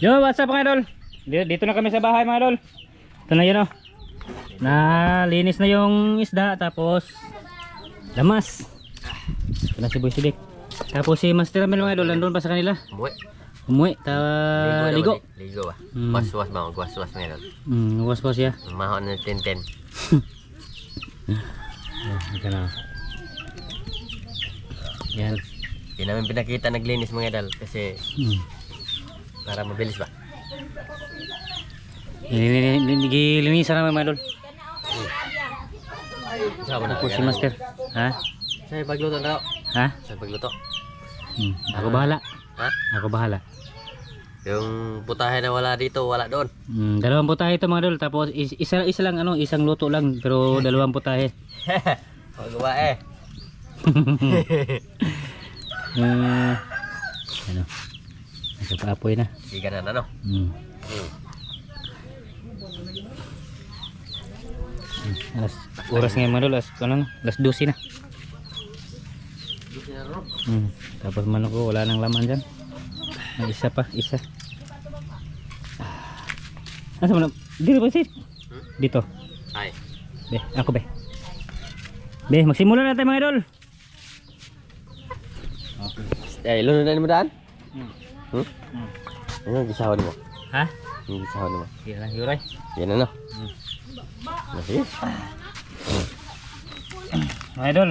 Yo, what's up mga idol? Dito na kami sa bahay mga idol. Ito na yun, oh. Nalinis na yung isda. Tapos lamas. Ito na si Boy Sidik. Tapos si Master Ramel mga idol, nandun pa sa kanila. Umuwi. Ligo. Ligo ba? Was-was ba? Was-was mga idol. Was-was ya. Mahon na 10-10. Ito na. Yan. Hindi namin pinakita naglinis mga idol kasi para mabilis ba? Linisan namin mga idol. Sabi na Tapos si Master. Ha? Sa'yo pagluto na. Ha? Sa'yo pagluto. Ako bahala. Ha? Ako bahala. Yung putahe na wala dito, wala doon. Dalawang putahe ito mga idol. Tapos isa lang ano, isang luto lang pero dalawang putahe. Magawa eh. Ano? Nasa paapoy na. Sige na ano? Oras ngayon mga idol, alas 12 na. Tapos manok ko, wala nang laman dyan. May isa pa, isa. Asa mo na? Dito ba sis? Dito. Ay. Be, ako be. Be, magsimula na tayo mga idol. Eh, lunod na mo daan? Ano gisahon mo? Ha? Yung gisahon mo? Yan lang, yuray. Yan ano? Sige. Mga idol,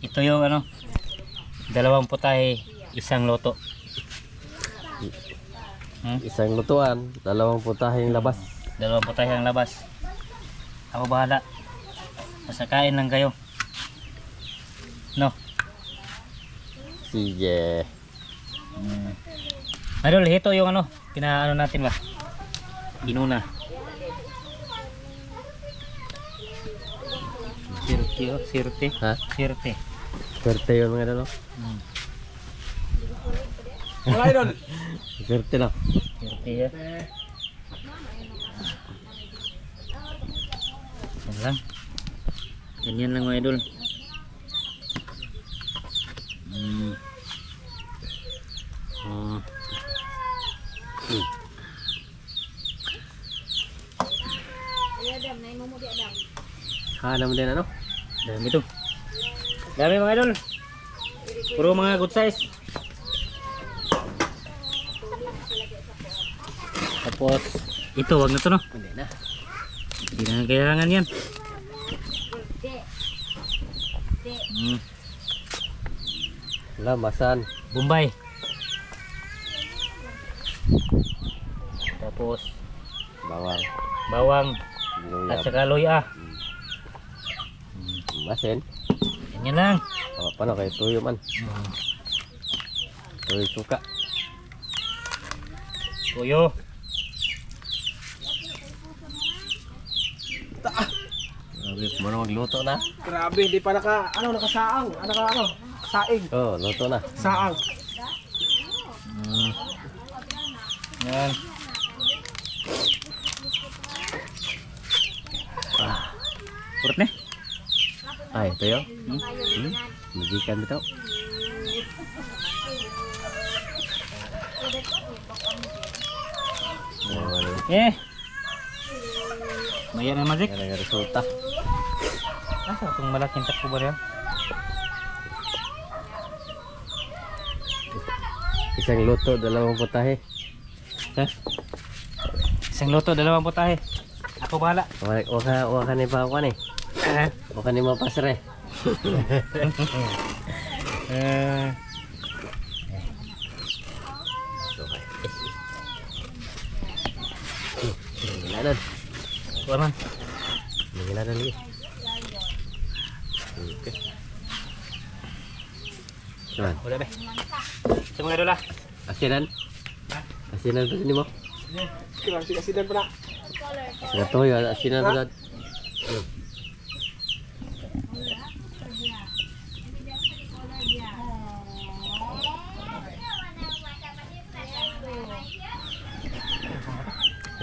ito yung ano, dalawang putahe, isang loto. Isang lutuan, dalawang putaheng labas. Dalawang putahe ang labas. Ako bahala. Basta kain lang kayo. No? Sige. Idol, ito yung ano, pinaano natin ba? Inuna. Sirte. Ha? Sirte. Swerte yun mga idol. Mga idol. Swerte na. Sirte ya. Yan lang. Ganyan lang mga idol. Hanam din ano? Dami to. Dami mga idol. Puro mga good size. Tapos ito, wag na to no. Hindi na. Hindi na kailangan yan. Lamasan. Bombay. Tapos Bawang. bawang at Luyang. saka loya. Masin. Ganyan lang. Oh, paano kayo tuyo man? Tuyo suka. Tuyo. Grabe, muna magluto na. Grabe, di pa nakasaang. Saing. Oh, luto na. Saang. Yan. Kurot na. Ay, tuyo. Magikan bitaw. Eh. Mayan na mazik. Yan ang resulta. Asa itong malaking takbo ba yan? Isang luto, dalawang putahe. Ha? Isang loto, dalawang putahe. Ako bahala. Waka ni pa ako ni. Waka ni mapasre. Giladan. Kuha man. Giladan lagi. Okay. Cuman. Wala ba? Sa mga dola. Asinan. Asinan pa sini mo. Kasidan pa na. Sa toyo asinan pa.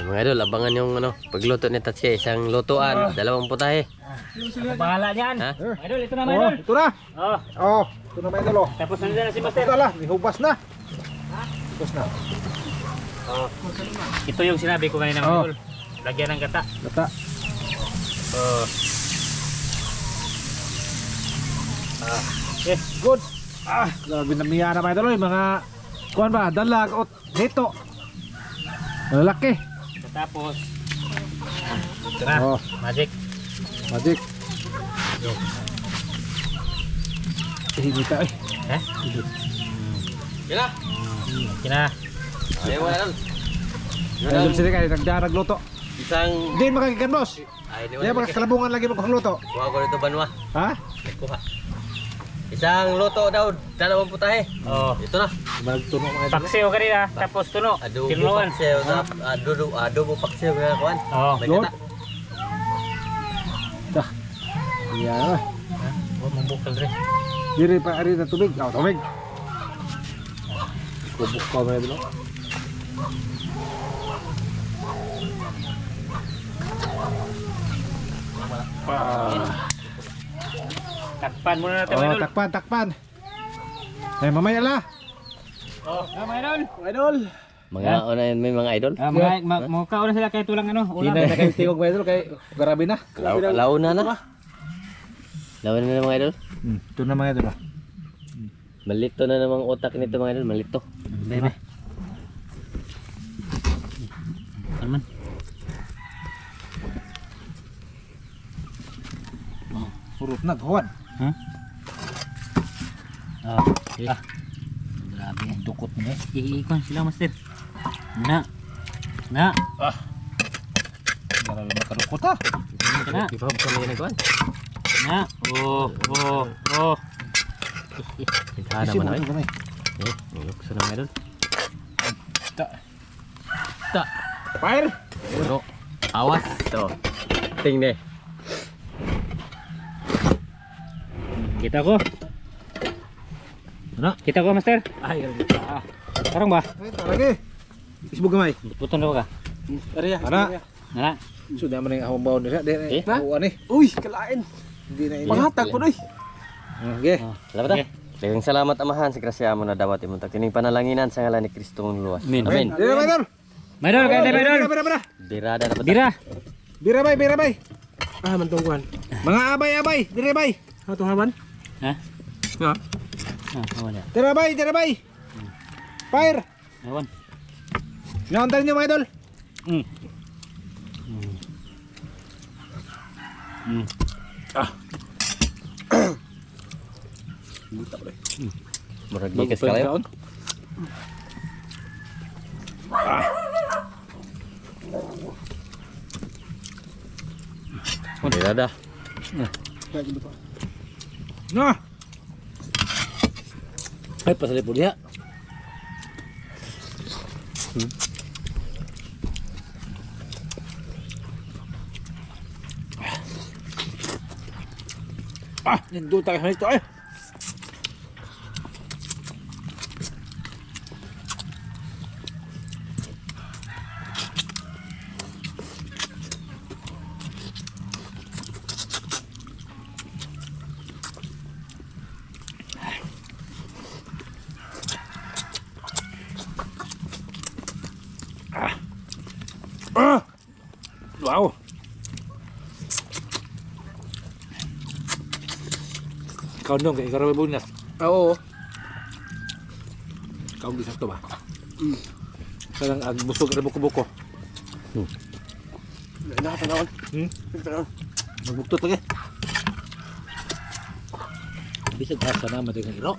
Mga idol, abangan yung pagluto ni Tatsi. Isang lutuan, dalawang putahe. Ako bahala niyan. Ha? Idol, ito na mga idol. Ito na. Oh. Ito na mga idol. Tapos na si Master. Ito na, may hubas na. Hubas na. Oh. Ito yung sinabi ko kanina mga idol. Lagyan ng gata. Gata. Oh. Yes, good. Grabe na miya na mga idol. Mga kuhan ba? Dalag o dito. Malalaki. Tapos ito na. Oh, Magic. magic. Hinita eh. Eh? Yan na. Okay na. Ayaw mo na lang. Ayun sila kayo, nagluto. Isang... Hindi makakikan boss. Ay, di Hindi mo makakalabungan lagi magluto. Kuha ko rito banwa. Ha? Nagkuha. Isang luto daw, 2 putahe. Oh. Ito na. Magtuno mga idol. Paksiw kanina. Tapos tuno. Adobo Tinuloan. paksiw. Adobo paksiw. Kaya kuhan. Oh. May Lord. gata. Dah. Iya. Oh, mabukal rin. Diri pa ari na tubig. Oh, tubig. Kubuk ko mga idol. Takpan muna natin mga Oh, idol. takpan, takpan. Eh, mamaya la. Oh, mga idol. Mga idol. Mga una yun, may mga idol. Mga kauna sila kahit walang ano. Hindi na kayo tingog mga idol kay grabe na. Launa na. Launa na mga idol. Ito na mga idol. Malito na namang utak nito mga idol. Malito. Bebe. Alman. Surut na kawan. Ha? Ah. Grabe. Dukot niya. Iikon sila master. Na. Grabe makadukot ha. Na. Ipaham kami yan kuhan. Na. Oh. Itahan naman na kayo. Nilukso na mga idol. Ta. Fire. Puro. Awas. Ito. Tingne. Kita ko. Ano? Kita ko master. Ay, Karang ba? ay, lagi. Isbog gamay. Puton daw ka. Ari ya. Ana. Na. Sudah man ang baon nila. Eh? Uwan eh. Uy, kalain. Hindi na ini. Panghatag po doy. Okay. Salamat ah. Daghang salamat amahan sa grasya mo na dawat imong kining panalanginan sa ngalan ni Kristo mong luwas. Amen. Amen. Dira bay dor. Maidol, kaya tayo maidol. Bira. Dirada na ba? Dira. Bira bay. Ah, mantungkuan. Mga abay. Dira bay. Ato haban. Ha? Ha. Wala. Dira bay. Fire. Awan. Nyantar niyo mga idol. Murag gikas ka kayo. Dirada. Nah. Ay, pasali po diya. Nindul tayo sa ito eh. Wow. Kau dong kayak karawe bunas. Oo. Kau bisa to ba? Kadang ag busog ra buko-buko. Na tanawon. Magbuktot lagi. Bisa asa na madagang iro.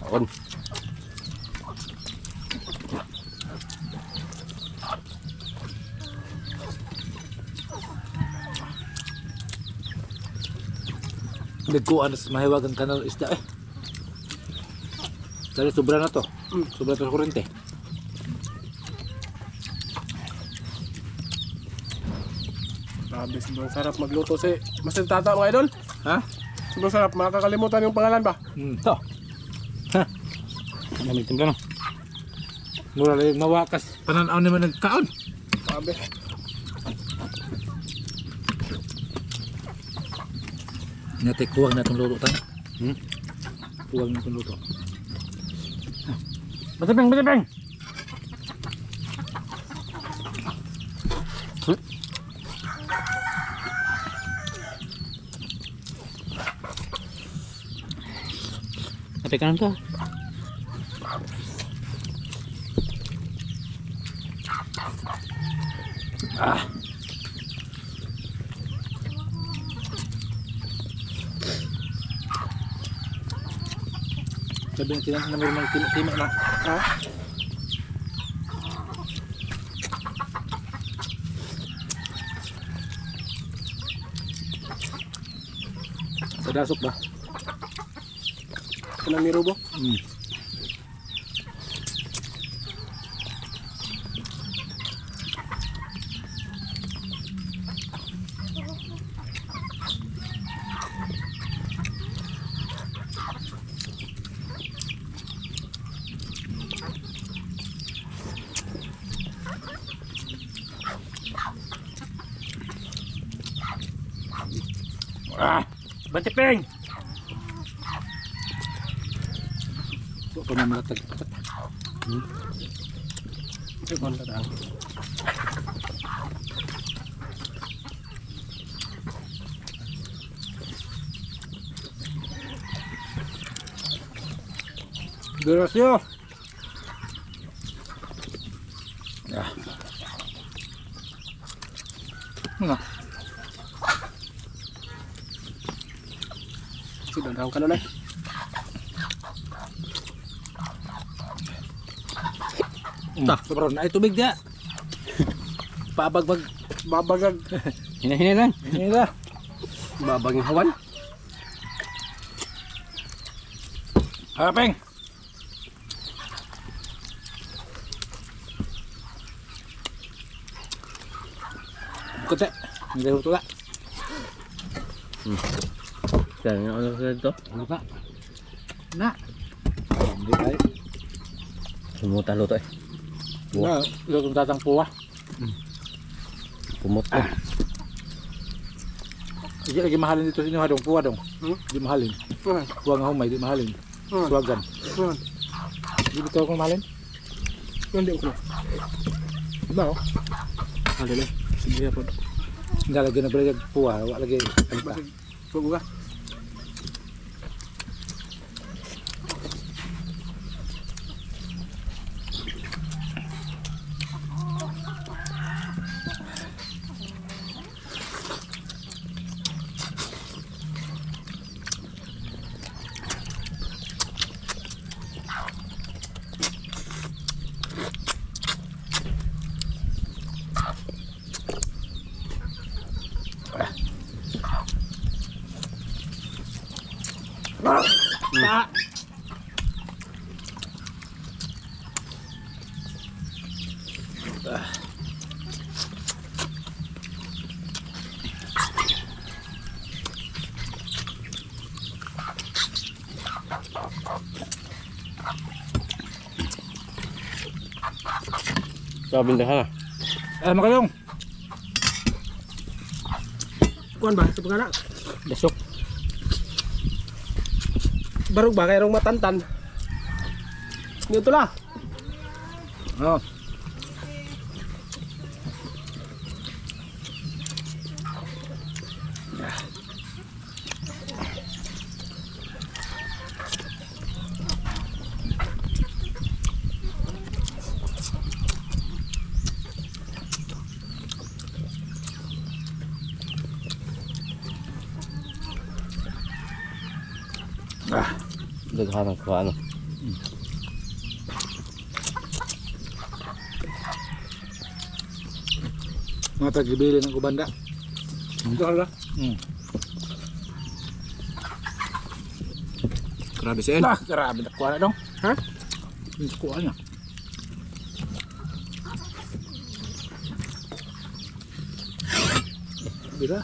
On. Nagkuhan sa mahiwagang kanal isda eh. Dahil sobra na to. Sobra to sa kurente. Grabe, sobrang sarap magluto si Master Tata mga idol. Ha? Sobrang sarap, makakalimutan yung pangalan ba? To. Ano may timpla no? Mura lang mawakas. Pananaw naman nagkaon. Grabe. Natik kuwang na itong luto tayo. Kuwang na itong luto. Batipeng, batipeng! Tapi kanan ka. Sabi ng tinang na mayroon timak na. Sadasok ba? Kanang ni Robo. Batipeng! So, kung malatag. Ito kon ta. Gracias. Ya. Nga. Sudah daw ka na na. Sobrang na tubig dia. Pabagbag. Babagag. Hina-hina lang. Ini dah. Babaging hawan. Hapeng. Bukat tak? Ini luto tak? Kaya ano sa ito? Luto. Nak. Hindi tayo. Sumuta luto eh. Na, luto tatang puwa. Pumot ko. Hindi lagi mahalin dito sini hadong puwa dong. Di mahalin. Puwa nga humay di mahalin. Suwagan. Di dito ko mahalin. Hindi ko na. Ba oh. Ano na? Sige po. Hindi lagi na balik puwa, wala lagi. Sugo ka. Sabi na Makayong. Kuan ba? Sa pagkana? Dasok. Barog ba kay rong matantan? Dito la. Oh. Daghan ko ano. Mga tagibili ng kubanda. Dito la. Grabe siya. Grabe na kuha na dong. Ha? Hindi kuha niya. Bila.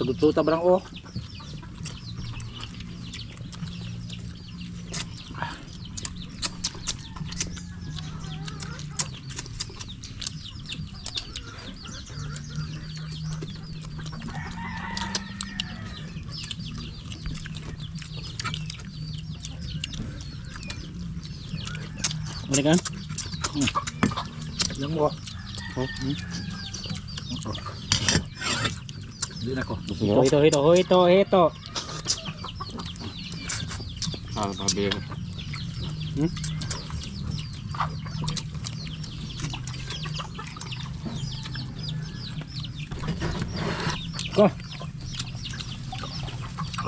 Sagot-suta barang o. Balik ka? Yang mo. Oh. Hindi na ko. Ito. Ah, pabiyo. Ko.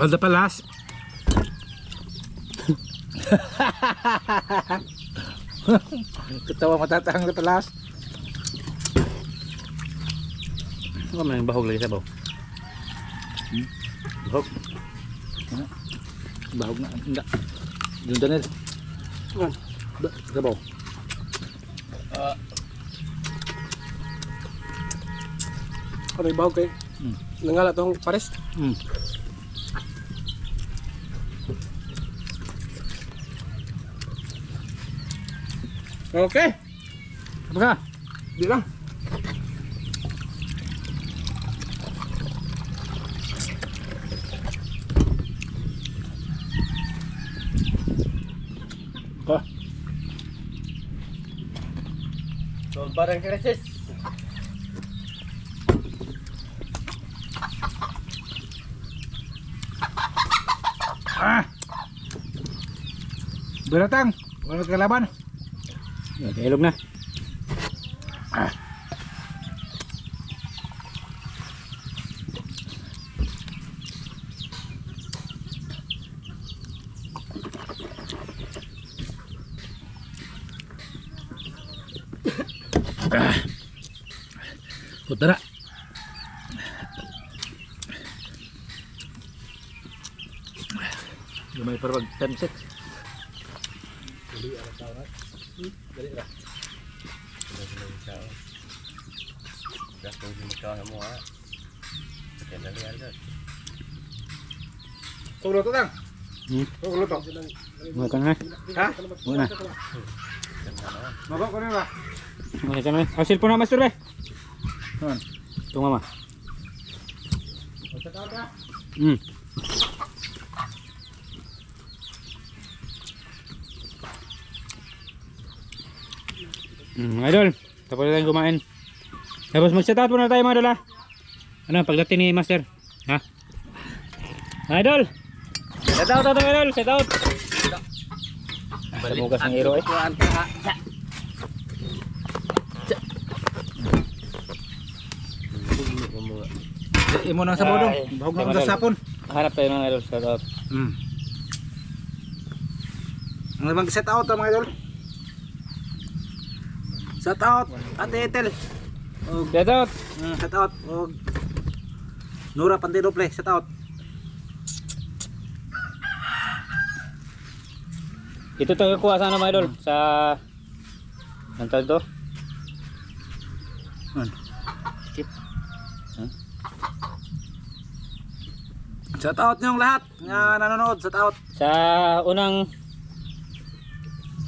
Ada palas. Ketawa matatang na palas. Ano man yung bahog lagi sa baw? Bahog. Bahog na. Enggak. Yung danil. Gabaw. Ano yung bahog kay? Nangala tong pares. Okay. Apa ka? Di lang. So, barang krisis. Beratang. Wala kalaban. Ilog na. Putera. Gamay parwag 10 set. Kung magkawa mo ha. Kaya nalihan ka. Tuglo to tang. Tuglo to. Muna ka na. Ha? Muna. Mabok ko na ba? Muna ka na. Ang cellphone na master be. Naman. Ito mama. Mga idol, tapos na tayong kumain. Tapos mag-shoutout muna tayo mga idol ha. Ano, pagdating ni master. Ha? Mga idol! Shoutout mga idol, shoutout! Tamugas ng hero eh. Imo nang sa bodong. Ay, Bahog tama na sa idol. sapon. Hanap tayo mga idol, shoutout. Ang mag-set out mga idol. Set out Ate Ethel. Shoutout! Set out og Nura Pantidople, set out. Ito tayo kuha sa ano mga idol, sa... Ang tawag to? Skip. Set out niyong lahat nga nanonood, set out. Sa unang...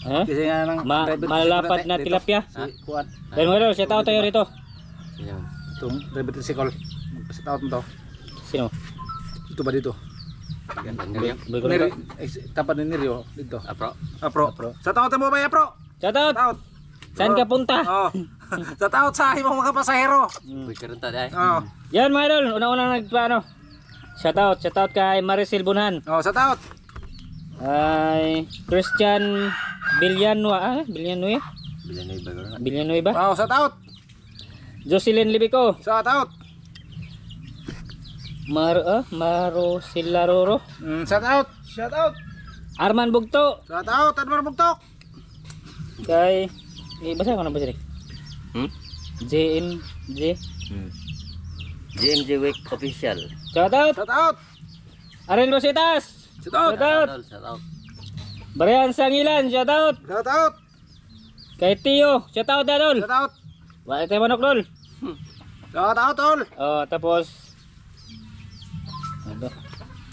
Kasi nga nang Malapad na tilapia. Si Kuan. Dahil mga idol, shoutout tayo rito. Yan. Itong Rebet Sikol. Set out mo to. Sino? Ito ba dito? Ganda niyo. Bigol Neri, ko. tapat ni Nerio dito. Apro. Apro. Set out mo ba ya, Pro? Shoutout! Set out. Saan ka punta? Oh. Set out sa imong mga pasahero. Uy, karon ta dai. Oh. Yan mga idol, unang-unang nagpaano. Shoutout kay Maricel Bunhan. Oh, set out. Ay Christian Villanueva, Villanueva? Villanueva? Oh, set out. Jocelyn Libico. Set out. Maro Silaroro. Set out. Set out. Arman Bugto. Set out. Admar Bugtok. Kay basa ko na ba sila? JMJ. JMJ Week official. Shoutout. Set out. Aren Rositas. Set out. Shoutout. Shout out. Barayan Sangilan. Shoutout. Set out. Kay Tio. Shoutout na dol. Set out. Wala tayo manok dol. Set out all. Oh, tapos ano?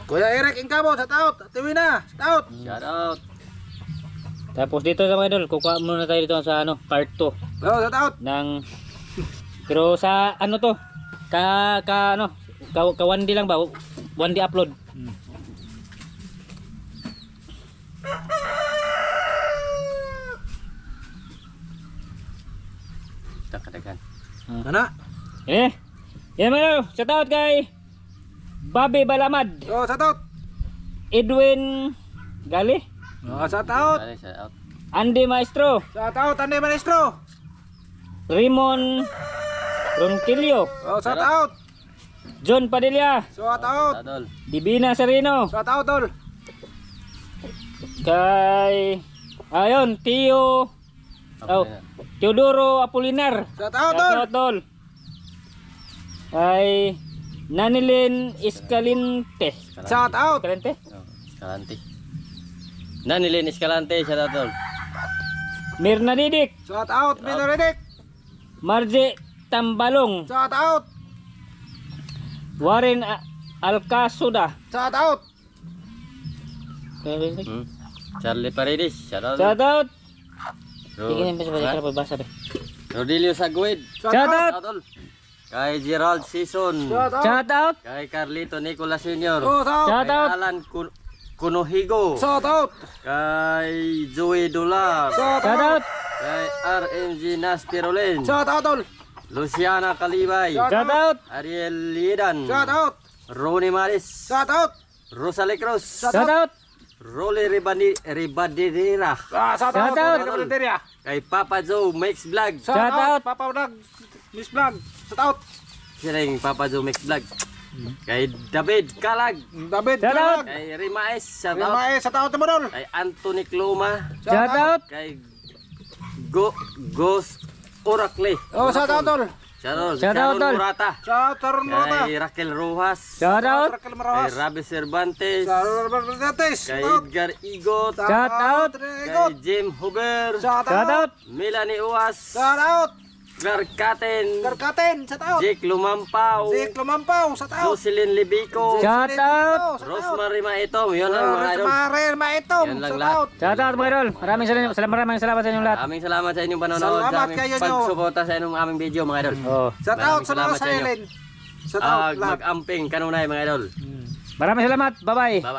Kuya Eric Ingkabo, set out. Tiwina, set out. Shout out. Tapos dito sa mga idol, kukuha muna tayo dito sa ano, part 2 Oh, set out. ng pero sa ano to? Ano? Ka 1D lang ba? 1D upload. Takadagan. Ana. Eh. Yan mga idol. Shout out kay Bobby Balamad. Oh, shout out. Edwin Gali. Oh, shout out. Dali, shout out. Andy Maestro. Shout out Ande Maestro. Raymond Ronquillo. Oh, shout out. John Padilla. Shout out. Tadol. Divina Sereno. Shout out tol. Kay ayun, Tio Teodoro Apolinar. Shout out Shout tol. out tol. Kay Nanilin Escalante. Shout out. Escalante? Oh, Escalante. Nanilin Escalante, shout out tol. Mirna Didik. Shout out Minoredik. Marje Tambalong. Shout out. Warren Alcasuda. Shout out. Charlie Paredes, shout out. Shout out. Ro- Tingin pa sa balik Ha? para pagbasa ba. Rodelio Sagwid, Shout out. shout out tol. Kay Gerald Season, Shout out. Shout out. kay Carlito Nicolas Sr. Oh, shout out. Shout Kay out. Alan Kunohigo, Shout out. kay Joey Dular, Shout Shout out. out. kay RMG Naspirolen, Shout out tol. Luciana Kalibay, Shout Shout out. Ariel Liedan, Shout out. Ronnie Maris, Shout out. Rosale Cruz, Shout out. Rolly Ribadera, Shout Shout out. out. kay Papa Joe Mix Vlog, Shout Shout out. out. Papa Vlog. Miss Vlog. Shout out. sila yung Papa Joe Mix Vlog, kay David Kalag, David. Shout out. kay Rimaes, shout out, Rimae. Shout out mo tol. kay Anthony Kluma, Shout out. kay Ghost Oracle, Oh, shout out tol. Sharon Shout out, tol. Murata, Shout out Murata. kay Raquel Rojas, Shout out. Raquel kay Marojas. Rabi Cervantes, Shout out Bernates. kay Edgar Igot, Shout out. kay Jim Huber, Shout Shout out. Melanie Uwas, Shout out. Clark Katen, Karkaten. Shout out. Jake Lumampaw, Zik Lumampaw. Shout out. Jocelyn Libico, Shout out. Rosemary Maetom, yun ang mga idol. Rosemary Maetom. Yan lang Shout lahat. out. Shout out mga idol. Maraming salamat sa inyong lahat. Maraming salamat sa inyong panonood, sa Salamat aming kayo, nyo. pagsuporta sa inyong aming video mga idol. Oh. Shout Maraming out sa mga salamat sa inyo. silent. Shout out lahat. Mag-amping kanunay mga idol. Maraming salamat. Bye-bye. Bye-bye.